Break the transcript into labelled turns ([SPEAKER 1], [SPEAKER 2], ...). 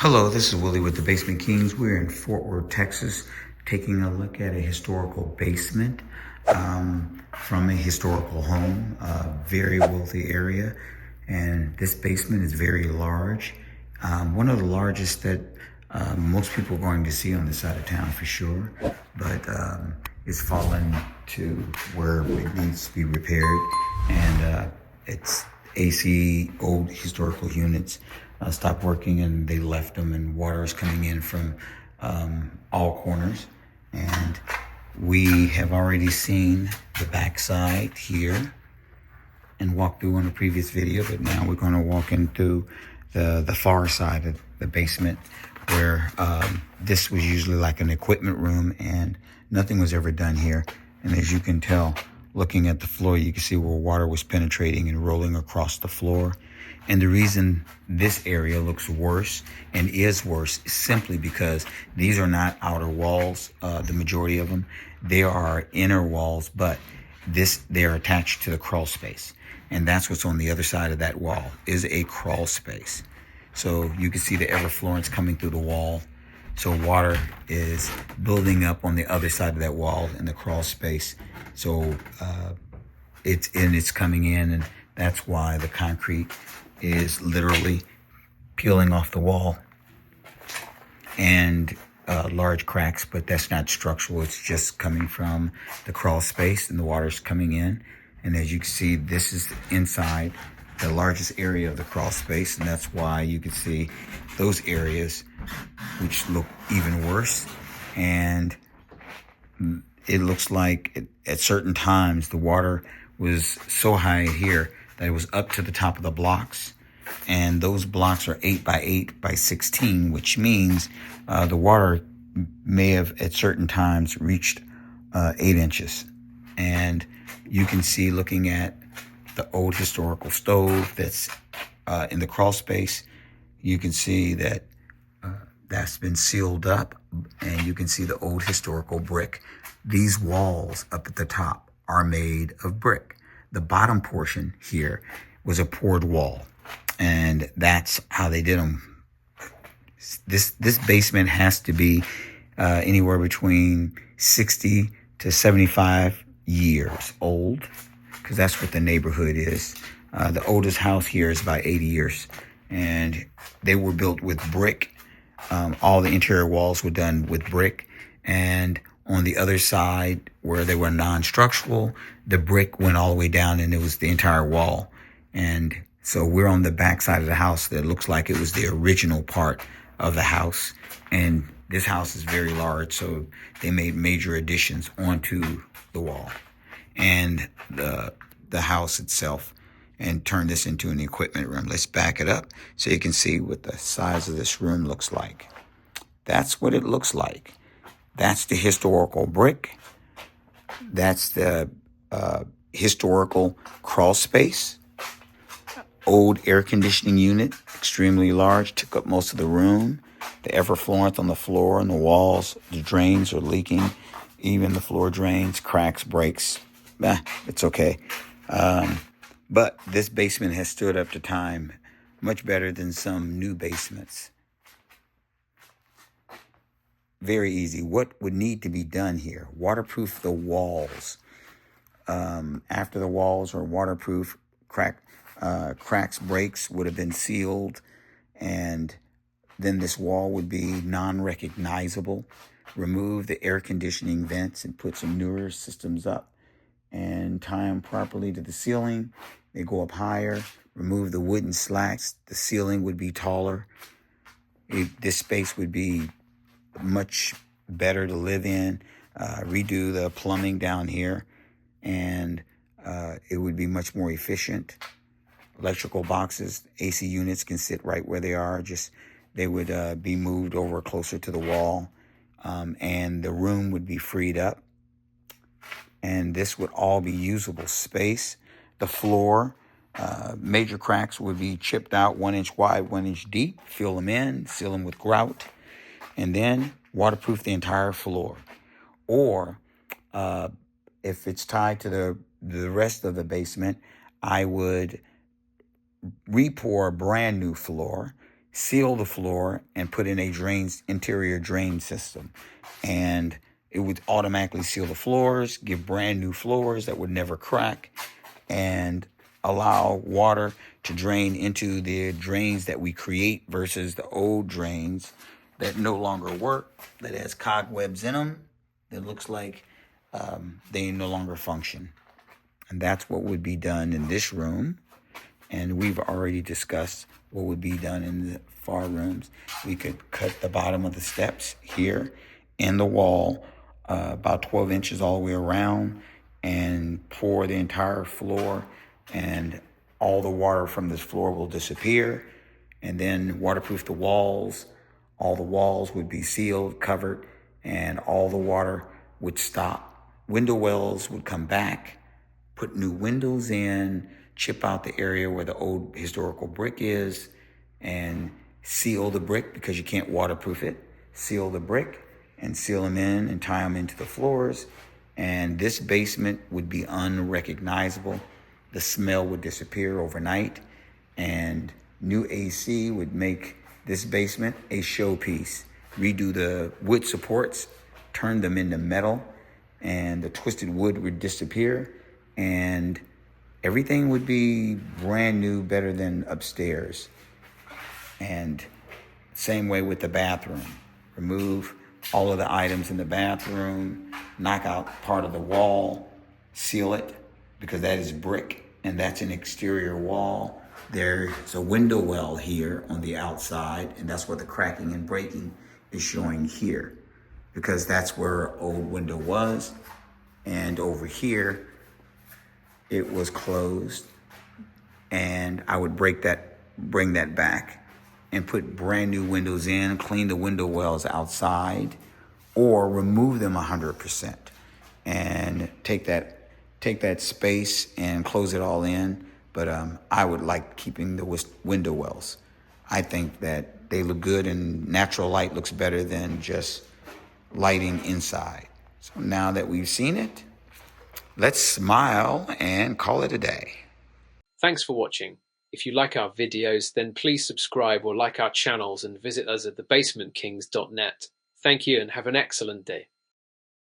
[SPEAKER 1] Hello, this is Willie with the Basement Kings. We're in Fort Worth, Texas, taking a look at a historical basement from a historical home, a very wealthy area. And this basement is very large, one of the largest that most people are going to see on this side of town for sure, but it's fallen to where it needs to be repaired. And it's AC old historical units stopped working, and they left them, and water is coming in from all corners. And we have already seen the backside here and walked through on a previous video, but now we're going to walk into the far side of the basement where this was usually like an equipment room, and nothing was ever done here. And as you can tell, looking at the floor, you can see where water was penetrating and rolling across the floor. And the reason this area looks worse and is worse is simply because these are not outer walls, the majority of them. They are inner walls, but they're attached to the crawl space. And that's what's on the other side of that wall, is a crawl space. So you can see the everflorence coming through the wall. So water is building up on the other side of that wall in the crawl space. So it's coming in, and that's why the concrete is literally peeling off the wall and large cracks, but that's not structural. It's just coming from the crawl space, and the water's coming in. And as you can see, this is inside the largest area of the crawl space, and that's why you can see those areas which look even worse. And it looks like at certain times the water was so high here that it was up to the top of the blocks, and those blocks are 8 by 8 by 16, which means the water may have at certain times reached 8 inches. And you can see, looking at the old historical stove that's in the crawl space, you can see that that's been sealed up, and you can see the old historical brick. These walls up at the top are made of brick. The bottom portion here was a poured wall, and that's how they did them. This basement has to be anywhere between 60 to 75 years old, because that's what the neighborhood is. The oldest house here is about 80 years, and they were built with brick. All the interior walls were done with brick, and on the other side, where they were non-structural, the brick went all the way down, and it was the entire wall. And so we're on the back side of the house that looks like it was the original part of the house. And this house is very large, so they made major additions onto the wall and the house itself, and turned this into an equipment room. Let's back it up so you can see what the size of this room looks like. That's what it looks like. That's the historical brick. That's the historical crawl space. Old air conditioning unit, extremely large, took up most of the room. The everflorence on the floor and the walls, the drains are leaking. Even the floor drains, cracks, breaks. It's okay. But this basement has stood up to time much better than some new basements. Very easy. What would need to be done here? Waterproof the walls. After the walls are waterproof, cracks, breaks would have been sealed, and then this wall would be non-recognizable. Remove the air conditioning vents and put some newer systems up and tie them properly to the ceiling. They go up higher. Remove the wooden slats. The ceiling would be taller. This space would be much better to live in. Redo the plumbing down here, and it would be much more efficient. Electrical boxes, AC units can sit right where they are. Just they would be moved over closer to the wall, and the room would be freed up. And this would all be usable space. The floor, major cracks would be chipped out 1 inch wide, 1 inch deep. Fill them in, seal them with grout, and then waterproof the entire floor. Or if it's tied to the rest of the basement, I would re-pour a brand new floor, seal the floor, and put in a interior drain system. And it would automatically seal the floors, give brand new floors that would never crack, and allow water to drain into the drains that we create versus the old drains that no longer work, that has cobwebs in them, that looks like they no longer function. And that's what would be done in this room. And we've already discussed what would be done in the far rooms. We could cut the bottom of the steps here and the wall about 12 inches all the way around and pour the entire floor, and all the water from this floor will disappear. And then waterproof the walls. All the walls would be sealed, covered, and all the water would stop. Window wells would come back, put new windows in, chip out the area where the old historical brick is, and seal the brick because you can't waterproof it. Seal the brick and seal them in and tie them into the floors. And this basement would be unrecognizable. The smell would disappear overnight, and new AC would make this basement a showpiece. Redo the wood supports, turn them into metal, and the twisted wood would disappear, and everything would be brand new, better than upstairs. And same way with the bathroom. Remove all of the items in the bathroom, knock out part of the wall, seal it, because that is brick and that's an exterior wall. There's a window well here on the outside, and that's what the cracking and breaking is showing here, because that's where old window was. And over here, it was closed, and I would bring that back and put brand new windows in, clean the window wells outside, or remove them 100% and take that space and close it all in. But I would like keeping the window wells. I think that they look good, and natural light looks better than just lighting inside. So now that we've seen it, let's smile and call it a day.
[SPEAKER 2] Thanks for watching. If you like our videos, then please subscribe or like our channels and visit us at thebasementkings.net. Thank you and have an excellent day.